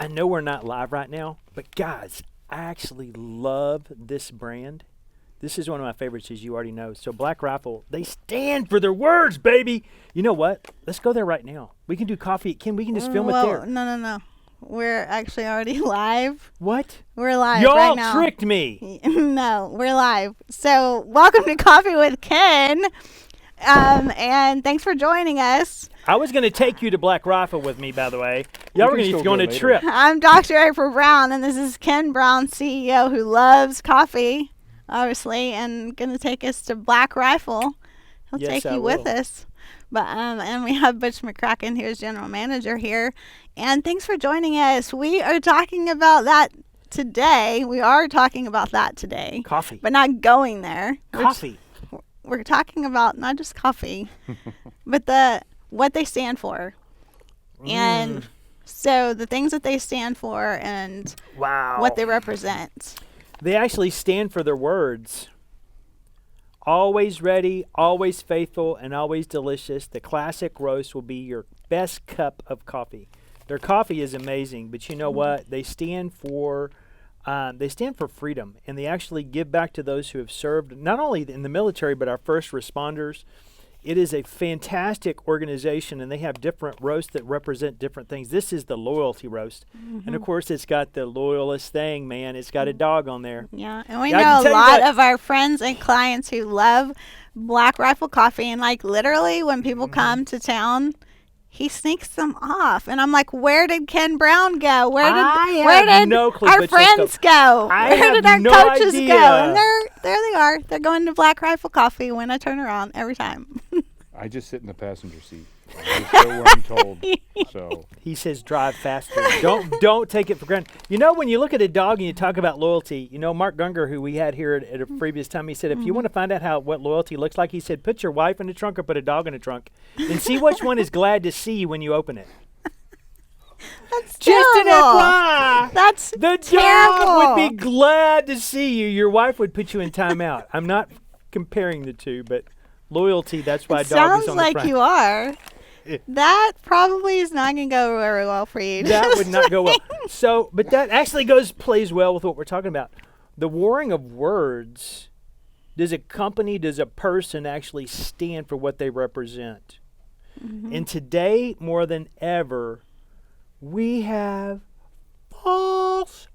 I know we're not live right now, but guys, I actually love this brand. This is one of my favorites, as you already know. So Black Rifle, they stand for their words, baby. You know what? Let's go there right now. We can do coffee. We can just film it there. No. We're actually already live. What? We're live Y'all right now. tricked me. No, we're live. So welcome to Coffee with Ken. And thanks for joining us. I was going to take you to Black Rifle with me, by the way. Y'all were going to go on a trip. I'm Dr. April Brown, and this is Ken Brown, CEO, who loves coffee, obviously, and going to take us to Black Rifle. He'll take you with us. But and we have Butch McCracken, who's general manager here. And thanks for joining us. We are talking about that today. Coffee. But not going there. Coffee. We're talking about not just coffee, but what they stand for. And so the things that they stand for and what they represent. They actually stand for their words. Always ready, always faithful, and always delicious. The classic roast will be your best cup of coffee. Their coffee is amazing, but you know what? They stand for freedom, and they actually give back to those who have served, not only in the military, but our first responders. It is a fantastic organization, and they have different roasts that represent different things. This is the loyalty roast. And, of course, it's got the loyalist thing, man. It's got a dog on there. Yeah, and we know a lot of our friends and clients who love Black Rifle coffee. And, like, literally when people come to town, he sneaks them off. And I'm like, where did Ken Brown go? Where did no clue, our friends go? Where did our coaches go? And there they are. They're going to Black Rifle coffee when I turn around every time. I just sit in the passenger seat. I just go where I'm told. So he says drive faster. Don't take it for granted. You know, when you look at a dog and you talk about loyalty, you know, Mark Gunger, who we had here at a previous time, he said, if you want to find out what loyalty looks like, he said, put your wife in the trunk or put a dog in the trunk and see which one is glad to see you when you open it. That's just terrible. an FYI. That's the terrible. dog would be glad to see you. Your wife would put you in timeout. I'm not comparing the two, but loyalty, that's why dog is on the front. Sounds like you are. That probably is not going to go very well for you. That would not go well. So, but that actually plays well with what we're talking about. The warring of words. Does a company, does a person actually stand for what they represent? And today, more than ever, we have false.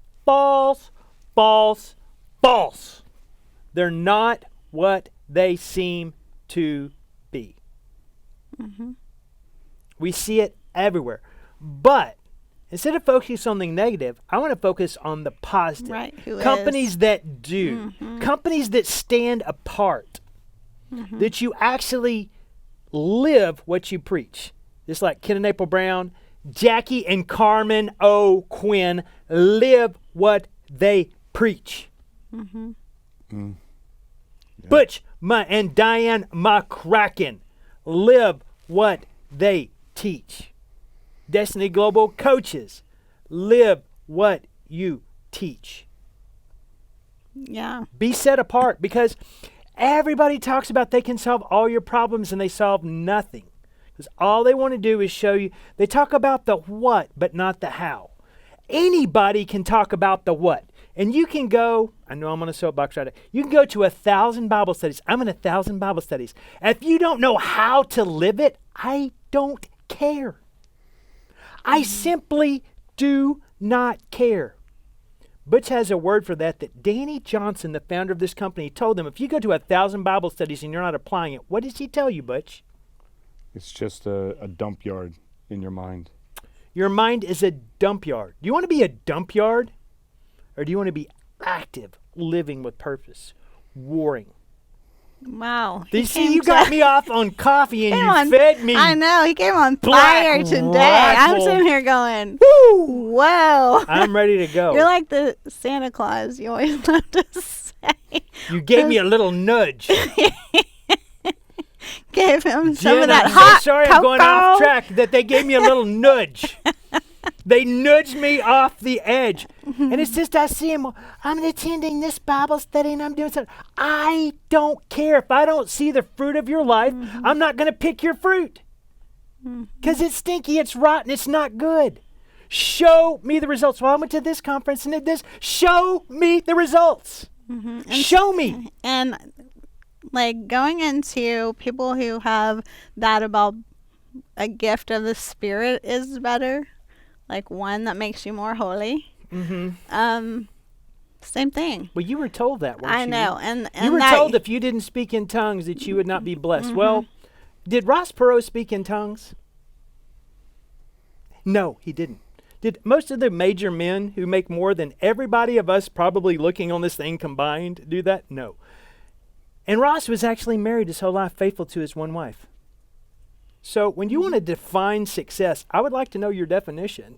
They're not what they seem to be. We see it everywhere. But instead of focusing on the negative, I want to focus on the positive. Right. Companies that do. Companies that stand apart. That you actually live what you preach. Just like Ken and April Brown, Jackie and Carmen O. Quinn live what they preach. Butch and Diane McCracken live what they teach. Destiny Global coaches live what you teach. Yeah. Be set apart, because everybody talks about they can solve all your problems and they solve nothing. Because all they want to do is show you. They talk about the what, but not the how. Anybody can talk about the what. And you can go, I know I'm on a soapbox right now. You can go to 1,000 Bible studies. I'm in 1,000 Bible studies. If you don't know how to live it, I don't care. I simply do not care. Butch has a word for that Danny Johnson, the founder of this company, told them, if you go to 1,000 Bible studies and you're not applying it, what does he tell you, Butch? It's just a dump yard in your mind. Your mind is a dump yard. Do you want to be a dump yard? Or do you want to be active, living with purpose, warring? Wow. You got me off on coffee and you fed me. I know. He came on fire today. I'm sitting here going, woo! Whoa. I'm ready to go. You're like the Santa Claus you always love to say. You gave me a little nudge. Gave him some Jen, of that I'm hot so sorry cocoa. I'm going off track. That they gave me a little nudge. They nudged me off the edge. And it's just, I see him, I'm attending this Bible study and I'm doing something. I don't care. If I don't see the fruit of your life, I'm not going to pick your fruit. Because it's stinky, it's rotten, it's not good. Show me the results. Well, I went to this conference and did this. Show me the results. Mm-hmm. Show me. And like going into people who have that about a gift of the Spirit is better. Like one that makes you more holy. Mm-hmm. Same thing. Well, you were told that, weren't you? I know. And you were that, told if you didn't speak in tongues that you would not be blessed. Mm-hmm. Well, did Ross Perot speak in tongues? No, he didn't. Did most of the major men who make more than everybody of us probably looking on this thing combined do that? No. And Ross was actually married his whole life, faithful to his one wife. So when you want to define success, I would like to know your definition.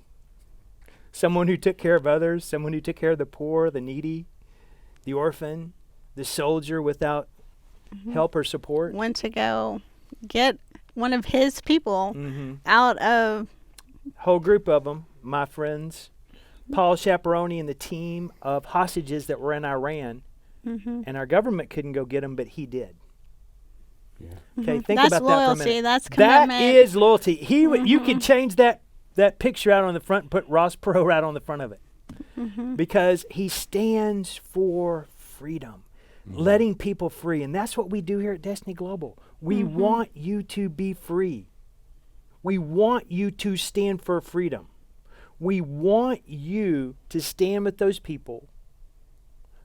Someone who took care of others, someone who took care of the poor, the needy, the orphan, the soldier without help or support. went to go get one of his people Mm-hmm. out of Whole group of them, my friends, Paul Chaperone and the team of hostages that were in Iran, and our government couldn't go get them, but he did. Yeah. Okay, think that's about loyalty. that for a minute. That's commitment. That is loyalty. You could change that picture out on the front and put Ross Perot out on the front of it. Because he stands for freedom, letting people free. And that's what we do here at Destiny Global. We want you to be free. We want you to stand for freedom. We want you to stand with those people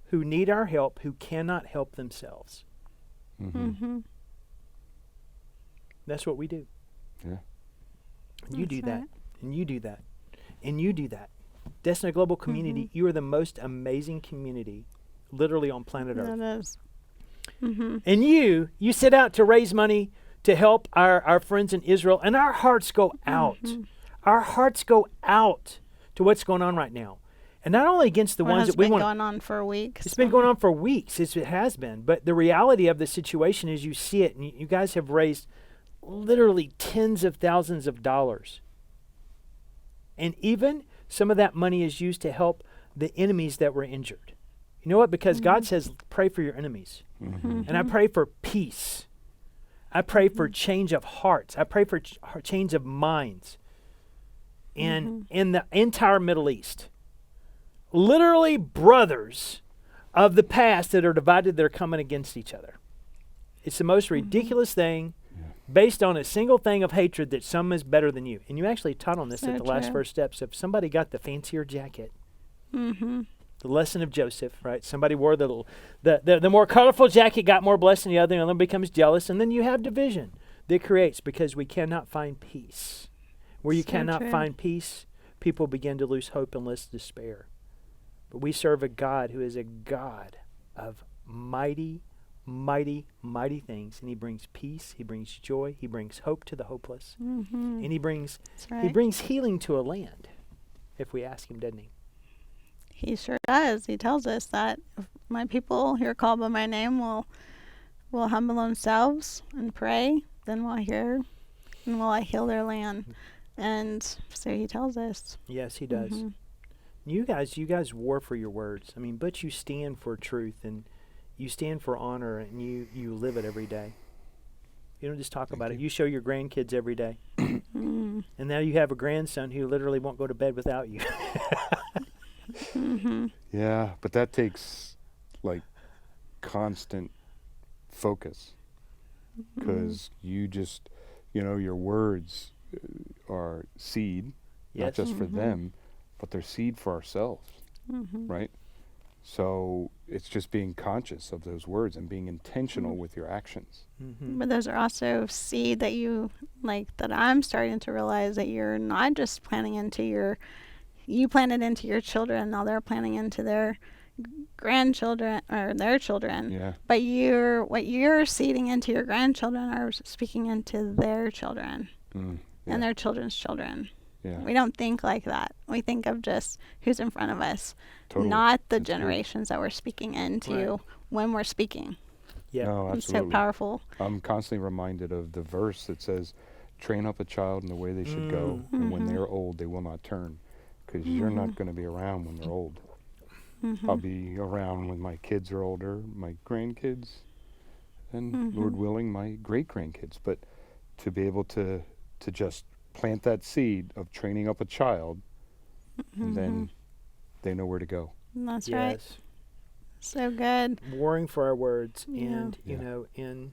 who need our help, who cannot help themselves. That's what we do. Yeah. And you That's do that. right. And you do that. And you do that. Destiny Global Community, you are the most amazing community literally on planet Earth. That is. And you set out to raise money to help our friends in Israel, and our hearts go out. Our hearts go out to what's going on right now. And not only against the ones that we been want. going on for weeks. It's been going on for weeks. It has been. But the reality of the situation is you see it, and you guys have raised literally tens of thousands of dollars. And even some of that money is used to help the enemies that were injured. You know what? Because God says, pray for your enemies. And I pray for peace. I pray for change of hearts. I pray for change of minds. And in the entire Middle East, literally brothers of the past that are divided, they're coming against each other. It's the most ridiculous thing based on a single thing of hatred that some is better than you. And you actually taught on this So at the last true. first steps. If somebody got the fancier jacket, the lesson of Joseph, right? Somebody wore the more colorful jacket, got more blessed than the other, and then becomes jealous. And then you have division that creates, because we cannot find peace. Where you So cannot true. find peace, people begin to lose hope and less despair. But we serve a God who is a God of mighty, mighty, mighty things. And he brings peace, he brings joy, he brings hope to the hopeless. And he brings That's right. he brings healing to a land if we ask him, doesn't he? He sure does. He tells us that if my people who are called by my name will humble themselves and pray, then will I hear and will I heal their land. And so he tells us. Yes, he does. You guys war for your words. I mean, but you stand for truth, and you stand for honor, and you live it every day. You don't just talk about it. You show your grandkids every day. And now you have a grandson who literally won't go to bed without you. Yeah, but that takes like constant focus, because you just, your words are seed, not Yes. just for them, but they're seed for ourselves, right? So it's just being conscious of those words and being intentional with your actions. But those are also seed that you that I'm starting to realize that you're not just planting into you planted into your children, now they're planting into their grandchildren or their children. Yeah. But what you're seeding into your grandchildren are speaking into their children Yeah. and their children's children. Yeah. We don't think like that. We think of just who's in front of us, Totally. not the That's good. generations that we're speaking into Right. when we're speaking. Yeah. No, It's so absolutely. powerful. I'm constantly reminded of the verse that says, train up a child in the way they should go, and when they're old, they will not turn. Because you're not going to be around when they're old. I'll be around when my kids are older, my grandkids, and Lord willing, my great-grandkids. But to be able to just plant that seed of training up a child and then they know where to go. That's right. So good. Warring for our words, Yeah. and you know, in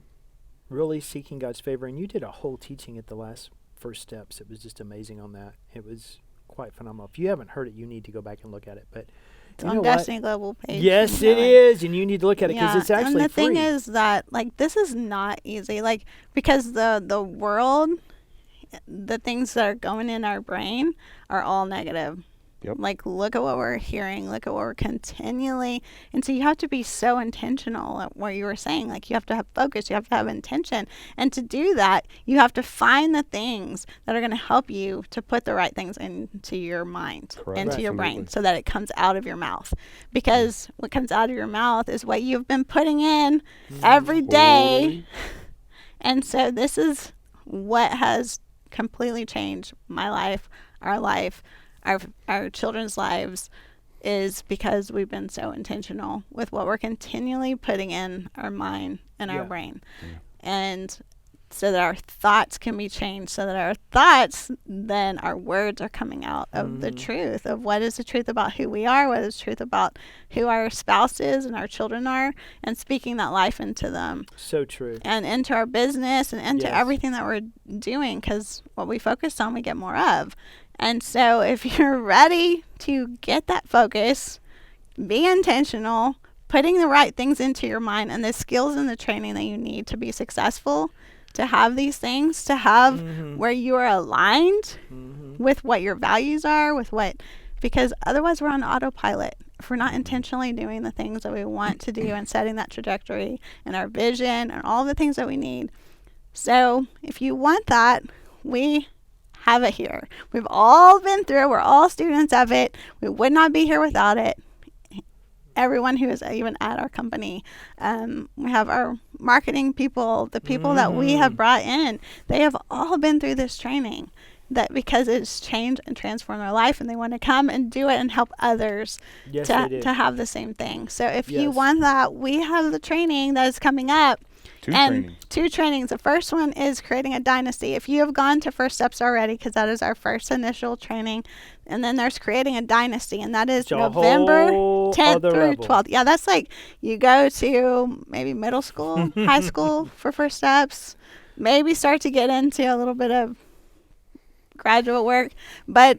really seeking God's favor. And you did a whole teaching at the last First Steps. It was just amazing on that. It was quite phenomenal. If you haven't heard it, you need to go back and look at it. But It's on Destiny Global page. Yes, it is, and you need to look at it because it's actually free. And the free. thing is that, like, this is not easy. Like, because the world, the things that are going in our brain are all negative. Yep. Like, look at what we're hearing. Look at what we're continually. And so you have to be so intentional at what you were saying. Like, you have to have focus. You have to have intention. And to do that, you have to find the things that are going to help you to put the right things into your mind, Correct. into your brain, Absolutely. so that it comes out of your mouth. Because what comes out of your mouth is what you've been putting in every day. Totally. And so this is what has completely changed my life, our children's lives, is because we've been so intentional with what we're continually putting in our mind and our brain. Yeah. And so that our thoughts can be changed, so that our thoughts, then our words are coming out of the truth of what is the truth about who we are, what is the truth about who our spouse is and our children are, and speaking that life into them. So true. And into our business and into Yes. everything that we're doing, because what we focus on, we get more of. And so if you're ready to get that focus, be intentional, putting the right things into your mind and the skills and the training that you need to be successful, to have these things, to have where you are aligned with what your values are, because otherwise we're on autopilot. If we're not intentionally doing the things that we want to do and setting that trajectory and our vision and all the things that we need. So if you want that, we have it here. We've all been through, we're all students of it. We would not be here without it. Everyone who is even at our company. We have our marketing people, the people that we have brought in, they have all been through this training, that because it's changed and transformed their life, and they want to come and do it and help others to have the same thing. So if you want that, we have the training that is coming up. Two trainings. The first one is creating a dynasty. If you have gone to First Steps already, because that is our first initial training, and then there's creating a dynasty, and that is November 10th through 12th. Yeah, that's like you go to maybe middle school, high school for First Steps, maybe start to get into a little bit of graduate work, but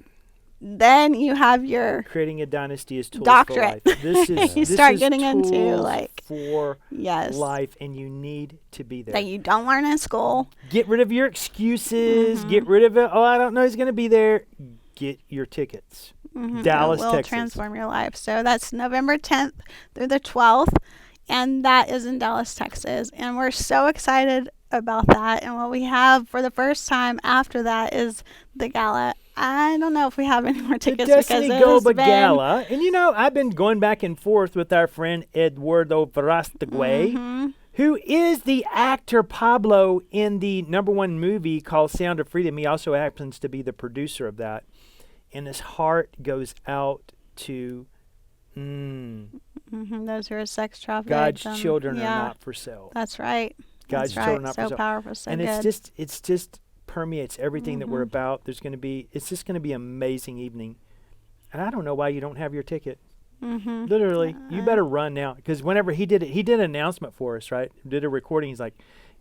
then you have your creating a dynasty is tools doctorate. for life. This is you this start is getting into tools like for yes life, and you need to be there. that you don't learn in school. Get rid of your excuses. Get rid of it. Oh, I don't know he's going to be there. Get your tickets. Dallas, it will Texas. transform your life. So that's November 10th through the 12th, and that is in Dallas, Texas. And we're so excited about that. And what we have for the first time after that is the gala. I don't know if we have any more tickets The Destiny because Global Gala. And you know, I've been going back and forth with our friend Eduardo Verastegui, who is the actor Pablo in the #1 movie called Sound of Freedom. He also happens to be the producer of that. And his heart goes out to those who are sex trafficked. God's children are not for sale. That's right. God's That's children right. are not So for sale. powerful, so And good. it's just permeates everything that we're about. It's just going to be an amazing evening. And I don't know why you don't have your ticket. Literally, you better run now, because whenever he did an announcement for us, right? Did a recording. He's like,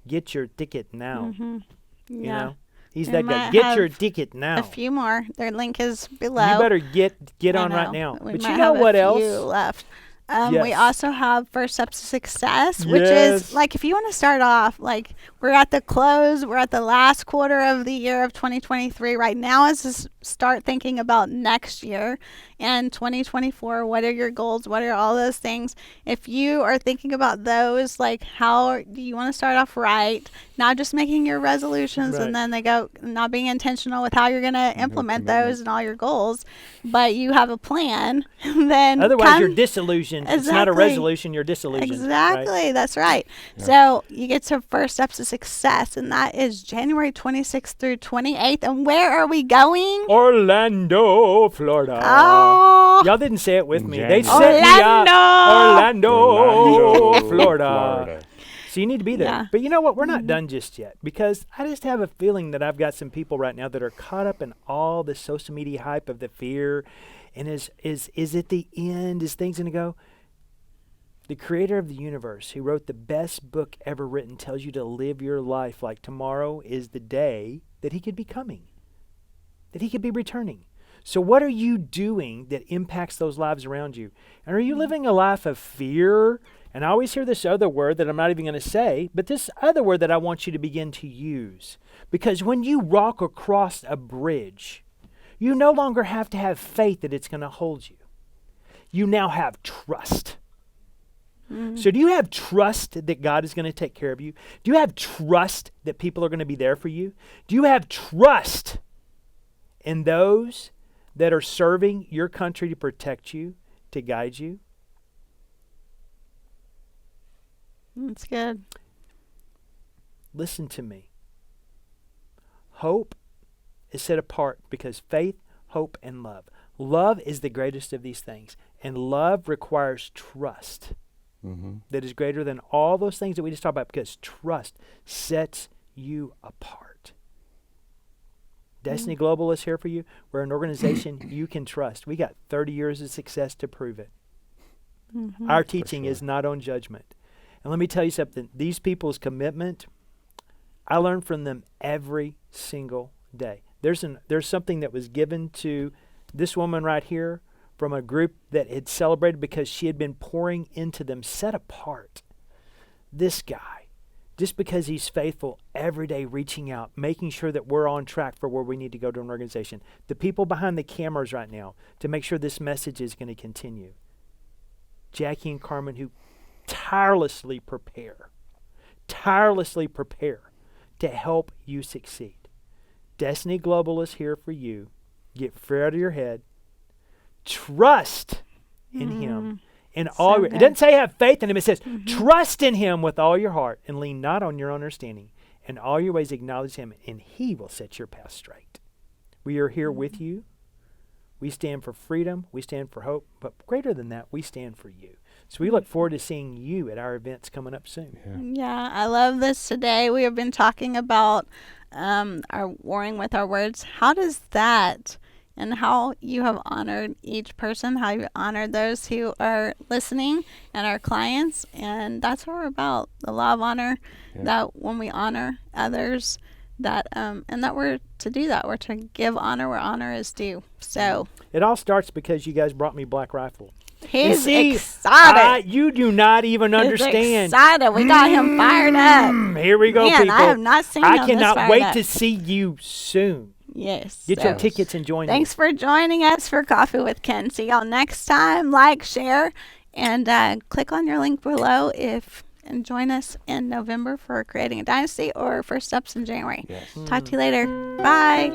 "Get your ticket now." You know, he's We that guy. might Get your have ticket now. A few more. Their link is below. You better get I on right know. now. We But might you know have what a else? few left. We Yes. also have First Steps to Success, which Yes. is like, if you want to start off, like, we're at the close, we're at the last quarter of the year of 2023. Right now is to start thinking about next year and 2024. What are your goals? What are all those things? If you are thinking about those, like, how do you want to start off right? Not just making your resolutions Right. and then they go, not being intentional with how you're going to implement those and all your goals, but you have a plan. Then Otherwise, you're disillusioned. It's not a Exactly. resolution. You're disillusioned. Exactly. Right? That's right. So you get to First Steps to Success, and that is January 26th through 28th. And where are we going? Orlando, Florida. Oh, Y'all didn't say it with me. January. They set me up. Orlando. Orlando, Florida. So you need to be there. Yeah. But you know what? We're not done just yet, because I just have a feeling that I've got some people right now that are caught up in all the social media hype of the fear. And is it the end? Is things going to go? The creator of the universe, who wrote the best book ever written, tells you to live your life like tomorrow is the day that he could be coming, that he could be returning. So what are you doing that impacts those lives around you? And are you living a life of fear? And I always hear this other word that I'm not even going to say, but this other word that I want you to begin to use. Because when you walk across a bridge, you no longer have to have faith that it's going to hold you. You now have trust. So do you have trust that God is going to take care of you? Do you have trust that people are going to be there for you? Do you have trust in those that are serving your country to protect you, to guide you? That's good. Listen to me. Hope is set apart because faith, hope, and love. Love is the greatest of these things. And love requires trust. That is greater than all those things that we just talked about, because trust sets you apart. Destiny Global is here for you. We're an organization you can trust. We got 30 years of success to prove it. Our teaching is not on judgment. And let me tell you something. These people's commitment, I learn from them every single day. There's something that was given to this woman right here from a group that had celebrated because she had been pouring into them, set apart. This guy, just because he's faithful every day, reaching out, making sure that we're on track for where we need to go to an organization. The people behind the cameras right now to make sure this message is going to continue. Jackie and Carmen, who tirelessly prepare to help you succeed. Destiny Global is here for you. Get fear out of your head. Trust in Him in all your, it doesn't say have faith in Him. It says trust in Him with all your heart and lean not on your own understanding. In all your ways acknowledge Him, and He will set your path straight. We are here with you. We stand for freedom. We stand for hope. But greater than that, we stand for you. So we look forward to seeing you at our events coming up soon. Yeah, I love this today. We have been talking about our warring with our words. How does that, and how you have honored each person, how you honored those who are listening and our clients. And that's what we're about, the law of honor, that when we honor others, that and that we're to do that. We're to give honor where honor is due. So it all starts because you guys brought me Black Rifle. He's excited. You do not even understand. He's excited. We got him fired up. Here we go, Man, people. I have not seen him I cannot this wait fired to up. see you soon. Yes. Get your tickets and join Thanks for joining us for Coffee with Ken. See y'all next time. Like, share, and click on your link below and join us in November for Creating a Dynasty or First Steps in January. Yes. Talk to you later. Bye.